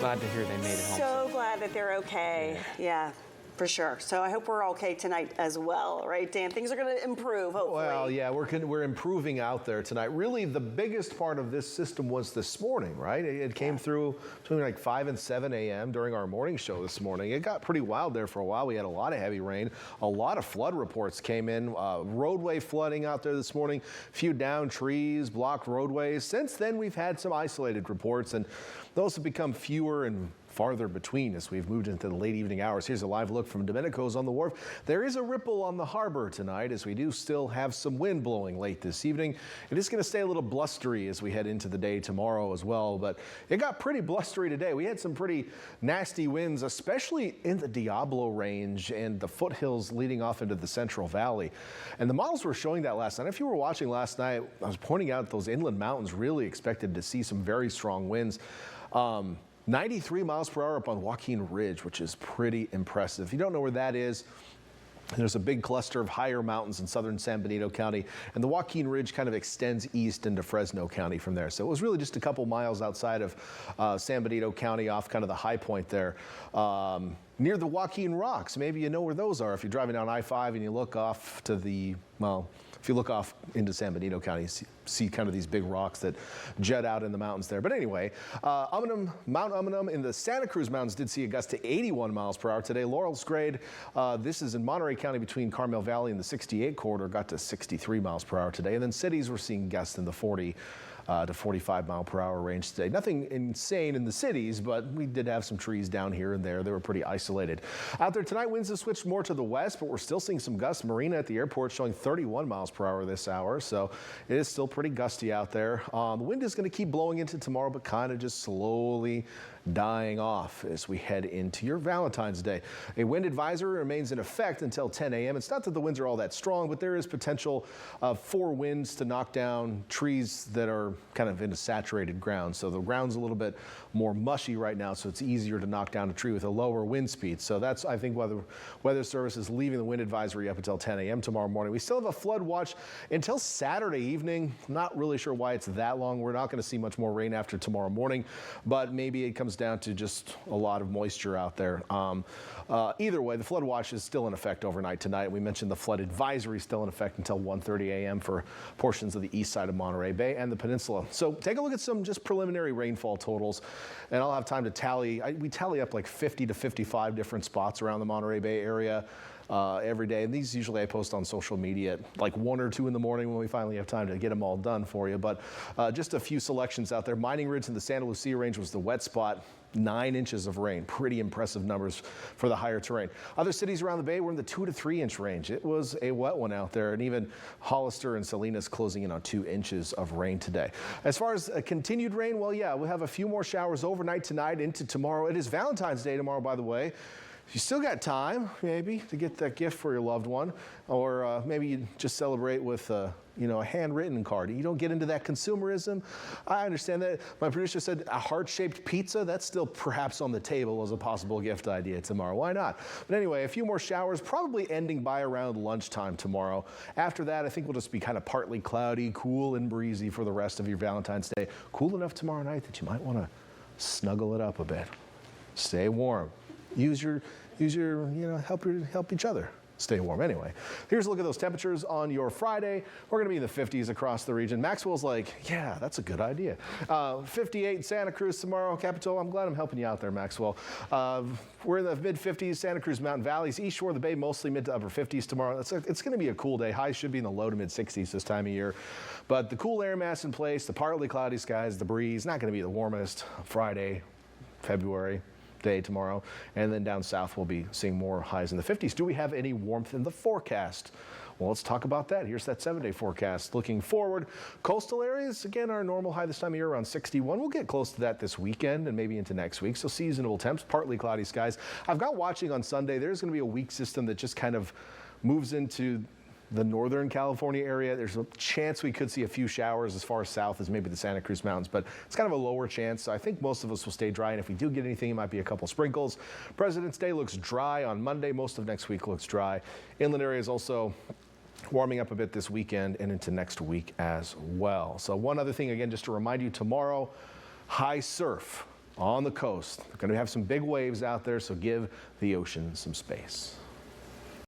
Glad to hear they made it home. So glad that they're okay. Yeah. For sure. So I hope we're okay tonight as well, right, Dan? Things are going to improve, hopefully. Well, yeah, we're improving out there tonight. Really, the biggest part of this system was this morning, right? It came through between like 5 and 7 a.m. during our morning show this morning. It got pretty wild there for a while. We had a lot of heavy rain. A lot of flood reports came in. Roadway flooding out there this morning. A few downed trees, blocked roadways. Since then, we've had some isolated reports, and those have become fewer and farther between as we've moved into the late evening hours. Here's a live look from Domenico's on the wharf. There is a ripple on the harbor tonight as we do still have some wind blowing late this evening. It is going to stay a little blustery as we head into the day tomorrow as well, but it got pretty blustery today. We had some pretty nasty winds, especially in the Diablo range and the foothills leading off into the Central Valley. And the models were showing that last night. If you were watching last night, I was pointing out those inland mountains really expected to see some very strong winds. 93 miles per hour up on Joaquin Ridge, which is pretty impressive. If you don't know where that is, there's a big cluster of higher mountains in southern San Benito County, and the Joaquin Ridge kind of extends east into Fresno County from there. So it was really just a couple miles outside of San Benito County off kind of the high point there. Near the Joaquin Rocks, maybe you know where those are. If you're driving down I-5 and you look off to the, well, if you look off into San Benito County, you see kind of these big rocks that jet out in the mountains there. But anyway, Mount Umunum in the Santa Cruz Mountains did see a gust to 81 miles per hour today. Laurel's Grade, this is in Monterey County between Carmel Valley and the 68 corridor, got to 63 miles per hour today. And then cities were seeing gusts in the 40 to 45 mile per hour range today. Nothing insane in the cities, but we did have some trees down here and there. They were pretty isolated. Out there tonight, winds have switched more to the west, but we're still seeing some gusts. Marina at the airport showing 31 miles per hour this hour, so it is still pretty gusty out there. The wind is going to keep blowing into tomorrow, but kind of just slowly dying off as we head into your Valentine's Day. A wind advisory remains in effect until 10 a.m. It's not that the winds are all that strong, but there is potential for winds to knock down trees that are kind of in a saturated ground. So the ground's a little bit more mushy right now, so it's easier to knock down a tree with a lower wind speed. So that's, I think, why the Weather Service is leaving the wind advisory up until 10 a.m. tomorrow morning. We still have a flood watch until Saturday evening. Not really sure why it's that long. We're not going to see much more rain after tomorrow morning, but maybe it comes down to just a lot of moisture out there. Either way, the flood watch is still in effect overnight tonight. We mentioned the flood advisory is still in effect until 1:30 a.m. for portions of the east side of Monterey Bay and the peninsula. So take a look at some just preliminary rainfall totals, and I'll have time to tally. We tally up like 50 to 55 different spots around the Monterey Bay area every day. And these usually I post on social media at like 1 or 2 in the morning when we finally have time to get them all done for you. But just a few selections out there. Mining Ridge in the Santa Lucia Range was the wet spot. 9 inches of rain, pretty impressive numbers for the higher terrain. Other cities around the bay were in the 2 to 3 inch range. It was a wet one out there, and even Hollister and Salinas closing in on 2 inches of rain today. As far as continued rain, well, yeah, we'll have a few more showers overnight tonight into tomorrow. It is Valentine's Day tomorrow, by the way. You still got time, maybe, to get that gift for your loved one, or maybe you just celebrate with, a handwritten card. You don't get into that consumerism. I understand that. My producer said a heart-shaped pizza. That's still perhaps on the table as a possible gift idea tomorrow. Why not? But anyway, a few more showers, probably ending by around lunchtime tomorrow. After that, I think we'll just be kind of partly cloudy, cool and breezy for the rest of your Valentine's Day. Cool enough tomorrow night that you might want to snuggle it up a bit. Stay warm. Use your, help each other stay warm. Anyway, here's a look at those temperatures on your Friday. We're going to be in the 50s across the region. Maxwell's like, yeah, that's a good idea. 58 in Santa Cruz tomorrow. Capitola, I'm glad I'm helping you out there, Maxwell. We're in the mid-50s, Santa Cruz Mountain Valleys. East Shore of the Bay, mostly mid to upper 50s tomorrow. It's going to be a cool day. Highs should be in the low to mid-60s this time of year. But the cool air mass in place, the partly cloudy skies, the breeze, not going to be the warmest Friday, February day tomorrow, and then down south we'll be seeing more highs in the 50s. Do we have any warmth in the forecast? Well, let's talk about that. Here's that 7-day forecast. Looking forward, coastal areas, again, our normal high this time of year around 61. We'll get close to that this weekend and maybe into next week. So seasonable temps, partly cloudy skies. I've got watching on Sunday. There's going to be a weak system that just kind of moves into the northern California area. There's a chance we could see a few showers as far south as maybe the Santa Cruz Mountains, but it's kind of a lower chance. So I think most of us will stay dry, and if we do get anything, it might be a couple sprinkles. President's Day looks dry on Monday. Most of next week looks dry. Inland areas also warming up a bit this weekend and into next week as well. So one other thing, again, just to remind you, tomorrow, high surf on the coast. We're going to have some big waves out there, so give the ocean some space.